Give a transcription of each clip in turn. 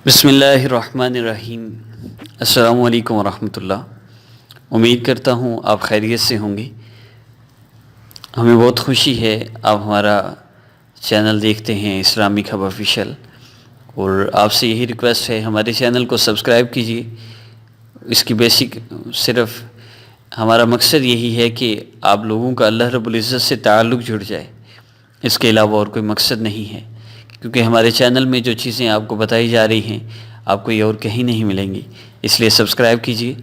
بسم اللہ الرحمن الرحیم۔ السلام علیکم ورحمۃ اللہ۔ امید کرتا ہوں آپ خیریت سے ہوں گے۔ ہمیں بہت خوشی ہے آپ ہمارا چینل دیکھتے ہیں اسلامک ہب آفیشیل، اور آپ سے یہی ریکویسٹ ہے ہمارے چینل کو سبسکرائب کیجیے۔ اس کی بیسک صرف ہمارا مقصد یہی ہے کہ آپ لوگوں کا اللہ رب العزت سے تعلق جڑ جائے، اس کے علاوہ اور کوئی مقصد نہیں ہے، کیونکہ ہمارے چینل میں جو چیزیں آپ کو بتائی جا رہی ہیں آپ کو یہ اور کہیں نہیں ملیں گی۔ اس لیے سبسکرائب کیجیے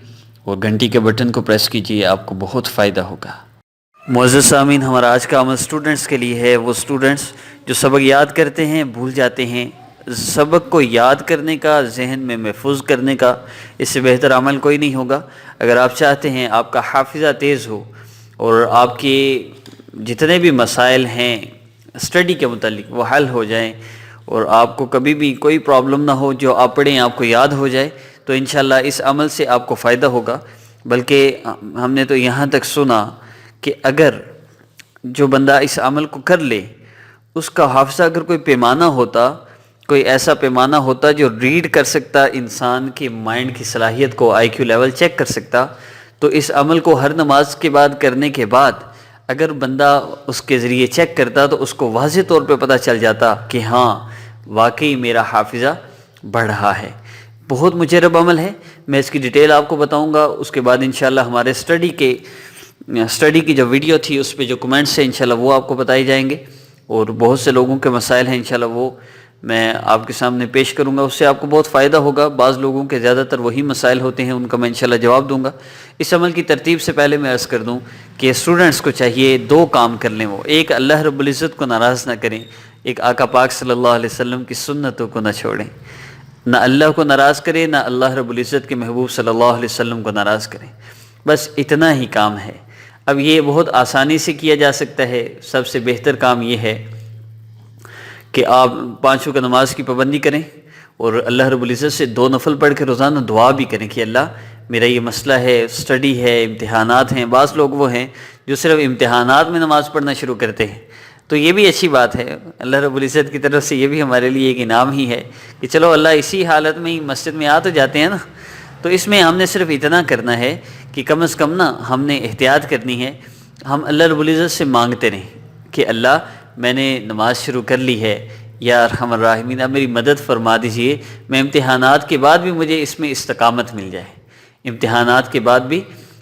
اور گھنٹی کے بٹن کو پریس کیجیے، آپ کو بہت فائدہ ہوگا۔ معزز سامعین، ہمارا آج کا عمل اسٹوڈنٹس کے لیے ہے۔ وہ اسٹوڈنٹس جو سبق یاد کرتے ہیں بھول جاتے ہیں۔ سبق کو یاد کرنے کا، ذہن میں محفوظ کرنے کا اس سے بہتر عمل کوئی نہیں ہوگا۔ اگر آپ چاہتے ہیں آپ کا حافظہ تیز ہو اور آپ کے جتنے بھی مسائل ہیں اسٹڈی کے متعلق وہ حل ہو جائیں، اور آپ کو کبھی بھی کوئی پرابلم نہ ہو، جو آپ پڑھیں آپ کو یاد ہو جائے، تو انشاءاللہ اس عمل سے آپ کو فائدہ ہوگا۔ بلکہ ہم نے تو یہاں تک سنا کہ اگر جو بندہ اس عمل کو کر لے، اس کا حافظہ اگر کوئی پیمانہ ہوتا، کوئی ایسا پیمانہ ہوتا جو ریڈ کر سکتا انسان کے مائنڈ کی صلاحیت کو، آئی کیو لیول چیک کر سکتا، تو اس عمل کو ہر نماز کے بعد کرنے کے بعد اگر بندہ اس کے ذریعے چیک کرتا تو اس کو واضح طور پہ پتہ چل جاتا کہ ہاں واقعی میرا حافظہ بڑھ رہا ہے۔ بہت مجرب عمل ہے، میں اس کی ڈیٹیل آپ کو بتاؤں گا۔ اس کے بعد انشاءاللہ ہمارے اسٹڈی کی جو ویڈیو تھی اس پہ جو کمنٹس ہیں انشاءاللہ وہ آپ کو بتائے جائیں گے، اور بہت سے لوگوں کے مسائل ہیں انشاءاللہ وہ میں آپ کے سامنے پیش کروں گا۔ اس سے آپ کو بہت فائدہ ہوگا۔ بعض لوگوں کے زیادہ تر وہی مسائل ہوتے ہیں، ان کا میں انشاءاللہ جواب دوں گا۔ اس عمل کی ترتیب سے پہلے میں عرض کر دوں کہ اسٹوڈنٹس کو چاہیے دو کام کر لیں۔ وہ ایک، اللہ رب العزت کو ناراض نہ کریں، ایک آقا پاک صلی اللہ علیہ وسلم کی سنتوں کو نہ چھوڑیں۔ نہ اللہ کو ناراض کریں، نہ اللہ رب العزت کے محبوب صلی اللہ علیہ وسلم کو ناراض کریں۔ بس اتنا ہی کام ہے۔ اب یہ بہت آسانی سے کیا جا سکتا ہے۔ سب سے بہتر کام یہ ہے کہ آپ 5 وقت نماز کی پابندی کریں، اور اللہ رب العزت سے 2 نفل پڑھ کے روزانہ دعا بھی کریں کہ اللہ میرا یہ مسئلہ ہے، اسٹڈی ہے، امتحانات ہیں۔ بعض لوگ وہ ہیں جو صرف امتحانات میں نماز پڑھنا شروع کرتے ہیں، تو یہ بھی اچھی بات ہے۔ اللہ رب العزت کی طرف سے یہ بھی ہمارے لیے ایک انعام ہی ہے کہ چلو اللہ اسی حالت میں ہی مسجد میں آ تو جاتے ہیں نا، تو اس میں ہم نے صرف اتنا کرنا ہے کہ کم از کم نا ہم نے احتیاط کرنی ہے۔ ہم اللہ رب العزت سے مانگتے رہیں کہ اللہ میں نے نماز شروع کر لی ہے، یا ارحم الراحمین اب میری مدد فرما دیجئے، میں امتحانات کے بعد بھی مجھے اس میں استقامت مل جائے، امتحانات کے بعد بھی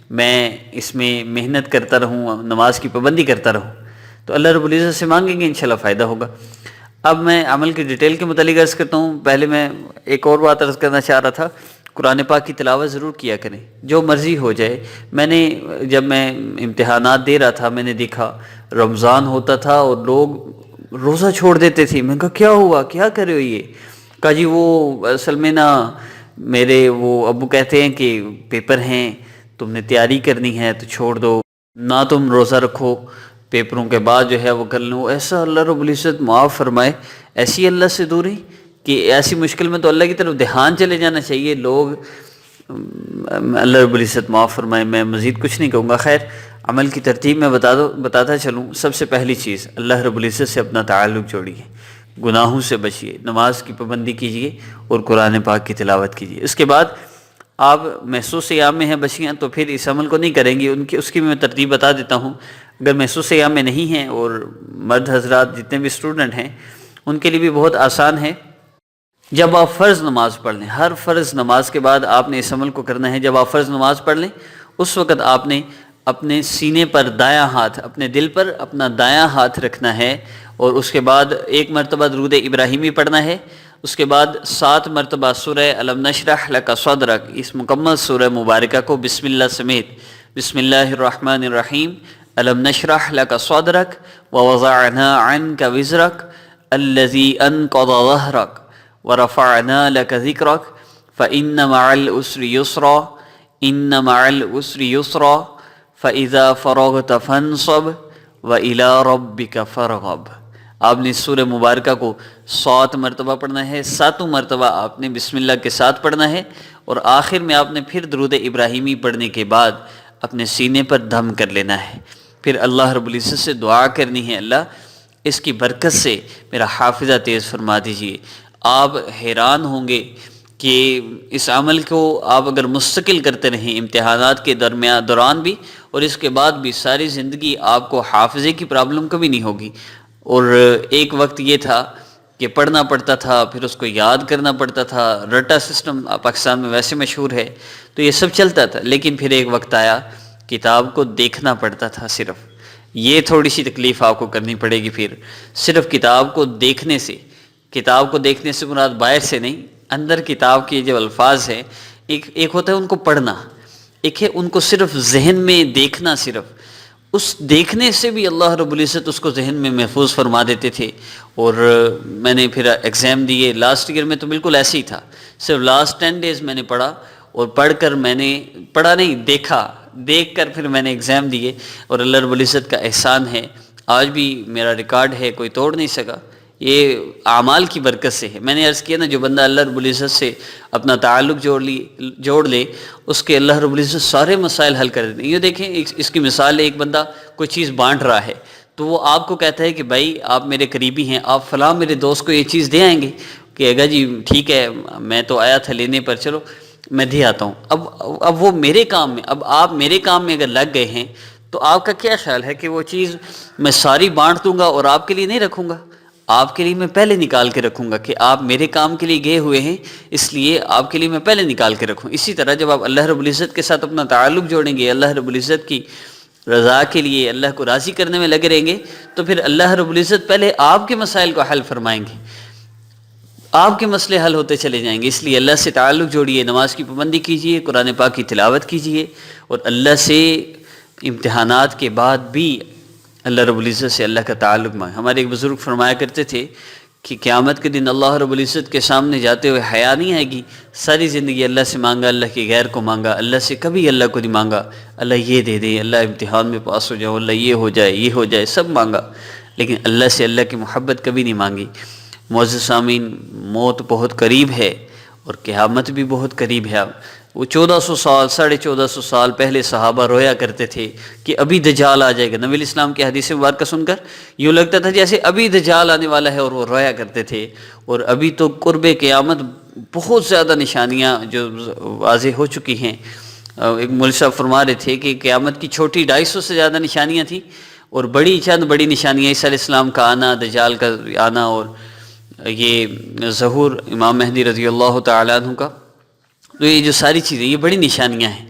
میں اس میں محنت کرتا رہوں، نماز کی پابندی کرتا رہوں، تو اللہ رب العزت سے مانگیں گے انشاءاللہ فائدہ ہوگا۔ اب میں عمل کی ڈیٹیل کے متعلق عرض کرتا ہوں۔ پہلے میں ایک اور بات عرض کرنا چاہ رہا تھا، قرآن پاک کی تلاوت ضرور کیا کریں، جو مرضی ہو جائے۔ جب میں امتحانات دے رہا تھا میں نے دیکھا رمضان ہوتا تھا اور لوگ روزہ چھوڑ دیتے تھے۔ میں نے کہا کیا ہوا، کیا کر رہے ہو؟ یہ کہا جی وہ اصل میں نا میرے وہ ابو کہتے ہیں کہ پیپر ہیں، تم نے تیاری کرنی ہے تو چھوڑ دو، نہ تم روزہ رکھو، پیپروں کے بعد جو ہے وہ کر لوں۔ ایسا اللہ رب العزت معاف فرمائے، ایسی اللہ سے دوری کہ ایسی مشکل میں تو اللہ کی طرف دھیان چلے جانا چاہیے۔ لوگ اللہ رب العزت معاف فرمائے، میں مزید کچھ نہیں کہوں گا۔ خیر، عمل کی ترتیب میں بتاتا چلوں۔ سب سے پہلی چیز، اللہ رب العزت سے اپنا تعلق جوڑیے، گناہوں سے بچیے، نماز کی پابندی کیجیے اور قرآن پاک کی تلاوت کیجیے۔ اس کے بعد آپ محسوس ایام میں ہیں بچیاں تو پھر اس عمل کو نہیں کریں گی، اس کی میں ترتیب بتا دیتا ہوں۔ اگر محسوس ایام میں نہیں ہیں، اور مرد حضرات جتنے بھی اسٹوڈنٹ ہیں ان کے لیے بھی بہت آسان ہے۔ جب آپ فرض نماز پڑھ لیں، ہر فرض نماز کے بعد آپ نے اس عمل کو کرنا ہے۔ جب آپ فرض نماز پڑھ لیں اس وقت آپ نے اپنے سینے پر دایاں ہاتھ، اپنے دل پر اپنا دایاں ہاتھ رکھنا ہے، اور اس کے بعد 1 مرتبہ درود ابراہیمی پڑھنا ہے۔ اس کے بعد 7 مرتبہ سورہ الم نشرح لک صدرک، اس مکمل سورہ مبارکہ کو بسم اللہ سمیت، بسم اللہ الرحمن الرحیم، الم نشرح لک صدرک ووضعنا عنک وزرک الذی انقض ظہرک ورفعنا لک ذکرک فإن مع العسر یسرا ان مع العسر یسرا فإذا فرغت فانصب وإلی ربک فارغب۔ آپ نے سورہ مبارکہ کو 7 مرتبہ پڑھنا ہے، 7 مرتبہ آپ نے بسم اللہ کے ساتھ پڑھنا ہے، اور آخر میں آپ نے پھر درود ابراہیمی پڑھنے کے بعد اپنے سینے پر دم کر لینا ہے۔ پھر اللہ رب العزت سے دعا کرنی ہے، اللہ اس کی برکت سے میرا حافظہ تیز فرما دیجئے، آپ حیران ہوں گے کہ اس عمل کو آپ اگر مستقل کرتے رہیں امتحانات کے دوران بھی اور اس کے بعد بھی ساری زندگی آپ کو حافظے کی پرابلم کبھی نہیں ہوگی۔ اور ایک وقت یہ تھا کہ پڑھنا پڑتا تھا، پھر اس کو یاد کرنا پڑتا تھا، رٹا سسٹم پاکستان میں ویسے مشہور ہے، تو یہ سب چلتا تھا، لیکن پھر ایک وقت آیا کتاب کو دیکھنا پڑتا تھا صرف۔ یہ تھوڑی سی تکلیف آپ کو کرنی پڑے گی پھر، صرف کتاب کو دیکھنے سے۔ کتاب کو دیکھنے سے مراد باہر سے نہیں، اندر کتاب کے جو الفاظ ہیں، ایک ہوتا ہے ان کو پڑھنا، ایک ہے ان کو صرف ذہن میں دیکھنا صرف۔ اس دیکھنے سے بھی اللہ رب العزت اس کو ذہن میں محفوظ فرما دیتے تھے۔ اور میں نے پھر ایگزام دیے، لاسٹ ایئر میں تو بالکل ایسے ہی تھا، صرف لاسٹ 10 ڈیز میں نے پڑھا، اور پڑھ کر میں نے پڑھا نہیں دیکھا، دیکھ کر پھر میں نے ایگزام دیے، اور اللہ رب العزت کا احسان ہے آج بھی میرا ریکارڈ ہے، کوئی توڑ نہیں سکا، یہ اعمال کی برکت سے ہے۔ میں نے عرض کیا نا، جو بندہ اللہ رب العزت سے اپنا تعلق جوڑ لے اس کے اللہ رب العزت سارے مسائل حل کر دیتے ہیں۔ یہ دیکھیں اس کی مثال ہے، ایک بندہ کوئی چیز بانٹ رہا ہے تو وہ آپ کو کہتا ہے کہ بھائی آپ میرے قریبی ہیں، آپ فلاں میرے دوست کو یہ چیز دے آئیں گے، کہ اگا جی ٹھیک ہے میں تو آیا تھا لینے پر، چلو میں دے آتا ہوں۔ اب وہ میرے کام میں، اب آپ میرے کام میں اگر لگ گئے ہیں تو آپ کا کیا خیال ہے کہ وہ چیز میں ساری بانٹ دوں گا اور آپ کے لیے نہیں رکھوں گا؟ آپ کے لیے میں پہلے نکال کے رکھوں گا کہ آپ میرے کام کے لیے گئے ہوئے ہیں، اس لیے آپ کے لیے میں پہلے نکال کے رکھوں۔ اسی طرح جب آپ اللہ رب العزت کے ساتھ اپنا تعلق جوڑیں گے، اللہ رب العزت کی رضا کے لیے اللہ کو راضی کرنے میں لگے رہیں گے، تو پھر اللہ رب العزت پہلے آپ کے مسائل کو حل فرمائیں گے، آپ کے مسئلے حل ہوتے چلے جائیں گے۔ اس لیے اللہ سے تعلق جوڑیے، نماز کی پابندی کیجیے، قرآن پاک کی تلاوت کیجیے، اور اللہ سے امتحانات کے بعد بھی اللہ رب العزت سے اللہ کا تعلق مانگے۔ ہمارے ایک بزرگ فرمایا کرتے تھے کہ قیامت کے دن اللہ رب العزت کے سامنے جاتے ہوئے حیا نہیں آئے گی، ساری زندگی اللہ سے مانگا، اللہ کے غیر کو مانگا، اللہ سے کبھی اللہ کو نہیں مانگا، اللہ یہ دے دے، اللہ امتحان میں پاس ہو جاؤ، اللہ یہ ہو جائے، یہ ہو جائے، سب مانگا، لیکن اللہ سے اللہ کی محبت کبھی نہیں مانگی۔ معزز سامعین، موت بہت قریب ہے اور قیامت بھی بہت قریب ہے۔ وہ 1400 سال 1450 سال پہلے صحابہ رویا کرتے تھے کہ ابھی دجال آ جائے گا۔ نبی الاسلام کی حدیث مبارکہ سن کر یوں لگتا تھا جیسے ابھی دجال آنے والا ہے، اور وہ رویا کرتے تھے۔ اور ابھی تو قرب قیامت بہت زیادہ نشانیاں جو واضح ہو چکی ہیں۔ ایک مولوی صاحب فرما رہے تھے کہ قیامت کی چھوٹی 250 سے زیادہ نشانیاں تھیں، اور بڑی چند بڑی نشانیاں عیسیٰ علیہ السلام کا آنا، دجال کا آنا، اور یہ ظہور امام مہدی رضی اللہ تعالیٰ عنہ کا۔ تو یہ جو ساری چیزیں یہ بڑی نشانیاں ہیں،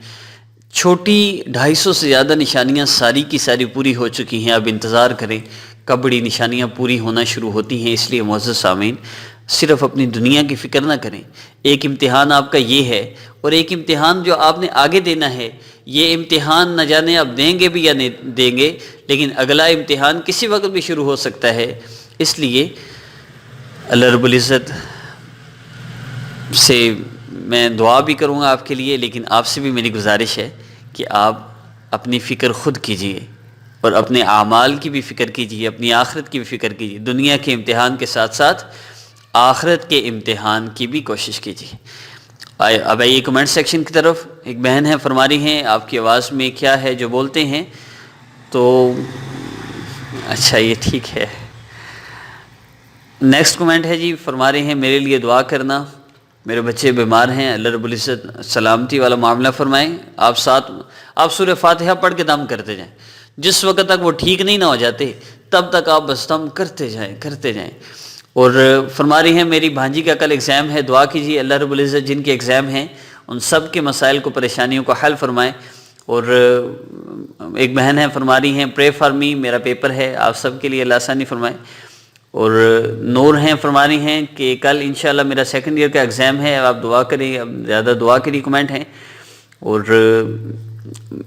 چھوٹی 250 سے زیادہ نشانیاں ساری کی ساری پوری ہو چکی ہیں۔ اب انتظار کریں کب بڑی نشانیاں پوری ہونا شروع ہوتی ہیں۔ اس لیے معزز سامعین، صرف اپنی دنیا کی فکر نہ کریں۔ ایک امتحان آپ کا یہ ہے، اور ایک امتحان جو آپ نے آگے دینا ہے، یہ امتحان نہ جانے آپ دیں گے بھی یا نہیں دیں گے، لیکن اگلا امتحان کسی وقت بھی شروع ہو سکتا ہے۔ اس لیے اللہ رب العزت سے میں دعا بھی کروں گا آپ کے لیے، لیکن آپ سے بھی میری گزارش ہے کہ آپ اپنی فکر خود کیجئے، اور اپنے اعمال کی بھی فکر کیجئے، اپنی آخرت کی بھی فکر کیجئے۔ دنیا کے امتحان کے ساتھ ساتھ آخرت کے امتحان کی بھی کوشش کیجئے۔ اب آئیے کمنٹ سیکشن کی طرف۔ ایک بہن ہے، فرما رہی ہیں آپ کی آواز میں کیا ہے جو بولتے ہیں، تو اچھا یہ ٹھیک ہے۔ نیکسٹ کمنٹ ہے جی، فرما رہے ہیں میرے لیے دعا کرنا، میرے بچے بیمار ہیں، اللہ رب العزت سلامتی والا معاملہ فرمائیں۔ آپ سورہ فاتحہ پڑھ کے دم کرتے جائیں، جس وقت تک وہ ٹھیک نہیں نہ ہو جاتے تب تک آپ بس دم کرتے جائیں۔ اور فرما رہی ہیں میری بھانجی کا کل ایگزام ہے، دعا کیجیے اللہ رب العزت جن کے ایگزام ہیں ان سب کے مسائل کو، پریشانیوں کو حل فرمائیں۔ اور ایک بہن ہے، فرما رہی ہیں پرے فار می، میرا پیپر ہے، آپ سب کے لیے اللہ آسانی فرمائیں۔ اور نور ہیں، فرما رہی ہیں کہ کل انشاءاللہ میرا سیکنڈ ایئر کا ایگزام ہے، آپ دعا کریں، اب زیادہ دعا کے لیے کمنٹ ہیں۔ اور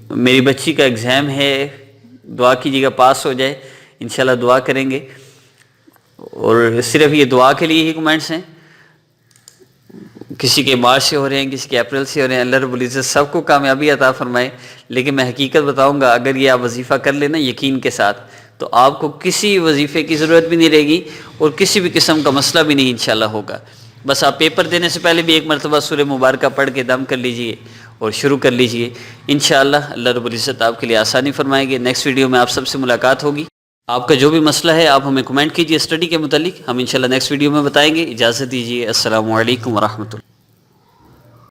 میری بچی کا ایگزام ہے، دعا کیجیے گا پاس ہو جائے، انشاءاللہ دعا کریں گے۔ اور صرف یہ دعا کے لیے ہی کمنٹس ہیں، کسی کے مارچ سے ہو رہے ہیں، کسی کے اپریل سے ہو رہے ہیں۔ اللہ رب العزت سب کو کامیابی عطا فرمائے۔ لیکن میں حقیقت بتاؤں گا، اگر یہ آپ وظیفہ کر لینا یقین کے ساتھ، تو آپ کو کسی وظیفے کی ضرورت بھی نہیں رہے گی، اور کسی بھی قسم کا مسئلہ بھی نہیں انشاءاللہ ہوگا۔ بس آپ پیپر دینے سے پہلے بھی ایک مرتبہ سورہ مبارکہ پڑھ کے دم کر لیجئے اور شروع کر لیجئے، انشاءاللہ اللہ رب العزت آپ کے لیے آسانی فرمائے گی۔ نیکسٹ ویڈیو میں آپ سب سے ملاقات ہوگی۔ آپ کا جو بھی مسئلہ ہے آپ ہمیں کمنٹ کیجیے اسٹڈی کے متعلق، ہم انشاءاللہ نیکسٹ ویڈیو میں بتائیں گے۔ اجازت دیجیے، السلام علیکم ورحمۃ اللہ۔